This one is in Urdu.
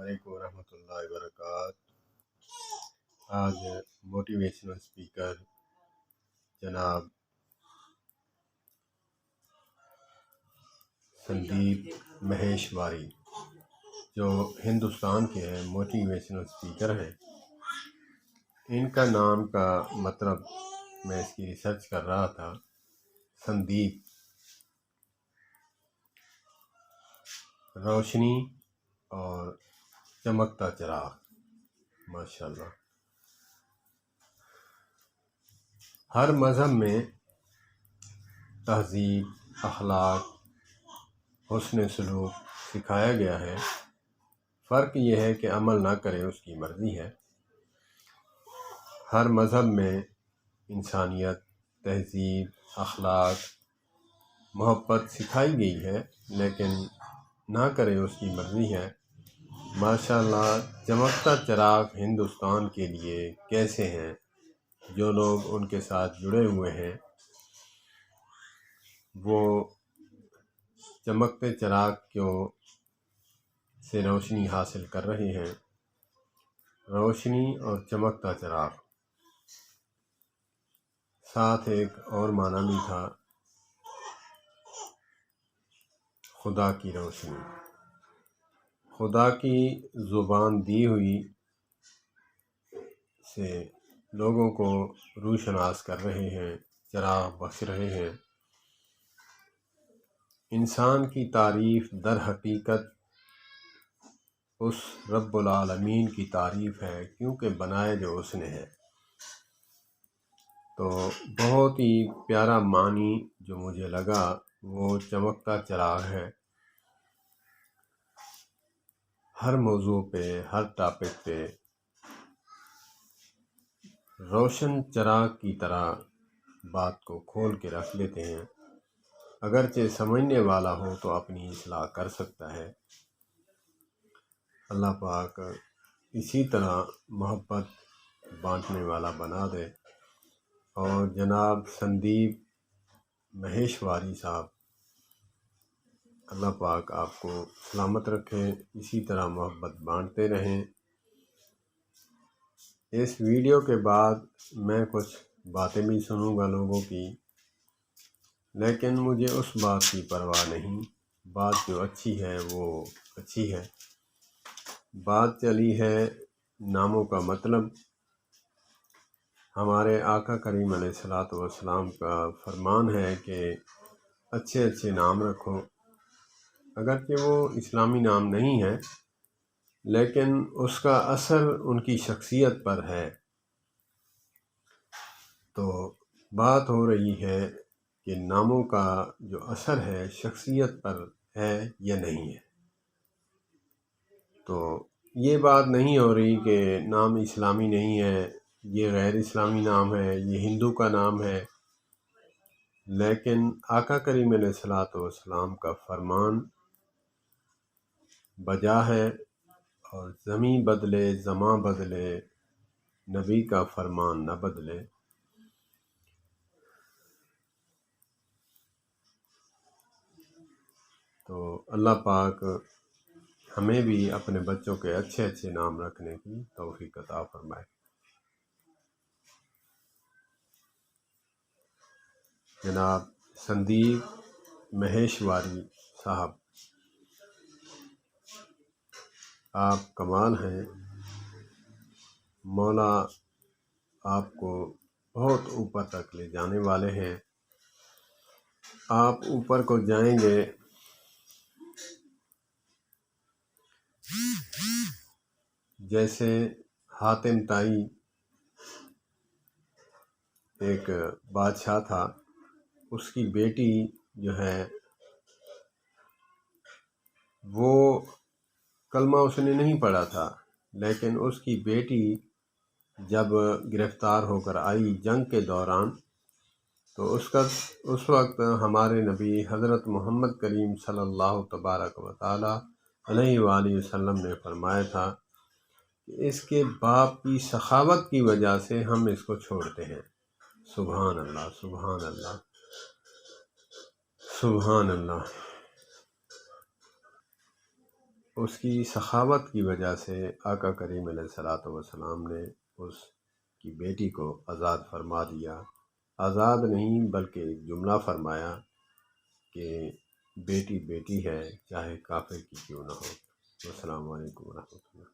علیکم ورحمۃ اللہ وبرکاتہ۔ آج موٹیویشنل اسپیکر جناب سندیپ مہیشواری جو ہندوستان کے ہیں موٹیویشنل اسپیکر ہیں، ان کا نام کا مطلب میں اس کی ریسرچ کر رہا تھا۔ سندیپ روشنی اور چمکتا چراغ، ماشاءاللہ۔ ہر مذہب میں تہذیب، اخلاق، حسن سلوک سکھایا گیا ہے، فرق یہ ہے کہ عمل نہ کرے، اس کی مرضی ہے۔ ہر مذہب میں انسانیت، تہذیب، اخلاق، محبت سکھائی گئی ہے، لیکن نہ کرے اس کی مرضی ہے۔ ماشاءاللہ، چمکتا چراغ ہندوستان کے لیے کیسے ہیں؟ جو لوگ ان کے ساتھ جڑے ہوئے ہیں وہ چمکتے چراغ سے روشنی حاصل کر رہے ہیں۔ روشنی اور چمکتا چراغ، ساتھ ایک اور معنی بھی تھا، خدا کی روشنی۔ خدا کی زبان دی ہوئی سے لوگوں کو روشناس کر رہے ہیں، چراغ بخش رہے ہیں۔ انسان کی تعریف در حقیقت اس رب العالمین کی تعریف ہے، کیونکہ بنائے جو اس نے ہے۔ تو بہت ہی پیارا معنی جو مجھے لگا وہ چمکتا چراغ ہے۔ ہر موضوع پہ، ہر ٹاپک پہ روشن چراغ کی طرح بات کو کھول کے رکھ لیتے ہیں۔ اگرچہ سمجھنے والا ہو تو اپنی اصلاح کر سکتا ہے۔ اللہ پاک اسی طرح محبت بانٹنے والا بنا دے۔ اور جناب سندیپ مہیشواری صاحب، اللہ پاک آپ کو سلامت رکھے، اسی طرح محبت بانٹتے رہیں۔ اس ویڈیو کے بعد میں کچھ باتیں بھی سنوں گا لوگوں کی، لیکن مجھے اس بات کی پرواہ نہیں۔ بات جو اچھی ہے وہ اچھی ہے۔ بات چلی ہے ناموں کا مطلب۔ ہمارے آقا کریم علیہ الصلوۃ والسلام کا فرمان ہے کہ اچھے اچھے نام رکھو۔ اگرچہ وہ اسلامی نام نہیں ہے، لیکن اس کا اثر ان کی شخصیت پر ہے۔ تو بات ہو رہی ہے کہ ناموں کا جو اثر ہے شخصیت پر ہے یا نہیں ہے۔ تو یہ بات نہیں ہو رہی کہ نام اسلامی نہیں ہے، یہ غیر اسلامی نام ہے، یہ ہندو کا نام ہے۔ لیکن آقا کریم علیہ الصلوۃ والسلام کا فرمان بجا ہے، اور زمیں بدلے زماں بدلے نبی کا فرمان نہ بدلے۔ تو اللہ پاک ہمیں بھی اپنے بچوں کے اچھے اچھے نام رکھنے کی توفیق عطا فرمائے۔ جناب سندیپ مہیشواری صاحب، آپ کمال ہیں۔ مولا آپ کو بہت اوپر تک لے جانے والے ہیں۔ آپ اوپر کو جائیں گے جیسے حاتم طائی ایک بادشاہ تھا، اس کی بیٹی جو ہے وہ کلمہ اس نے نہیں پڑھا تھا، لیکن اس کی بیٹی جب گرفتار ہو کر آئی جنگ کے دوران، تو اس وقت ہمارے نبی حضرت محمد کریم صلی اللہ تبارک و تعالی علیہ وآلہ وسلم نے فرمایا تھا کہ اس کے باپ کی سخاوت کی وجہ سے ہم اس کو چھوڑتے ہیں۔ سبحان اللہ، سبحان اللہ، سبحان اللہ۔ اس کی سخاوت کی وجہ سے آقا کریم علیہ الصلوۃ والسلام نے اس کی بیٹی کو آزاد فرما دیا۔ آزاد نہیں بلکہ ایک جملہ فرمایا کہ بیٹی بیٹی ہے چاہے کافر کی کیوں نہ ہو۔ السلام علیکم ورحمۃ اللہ۔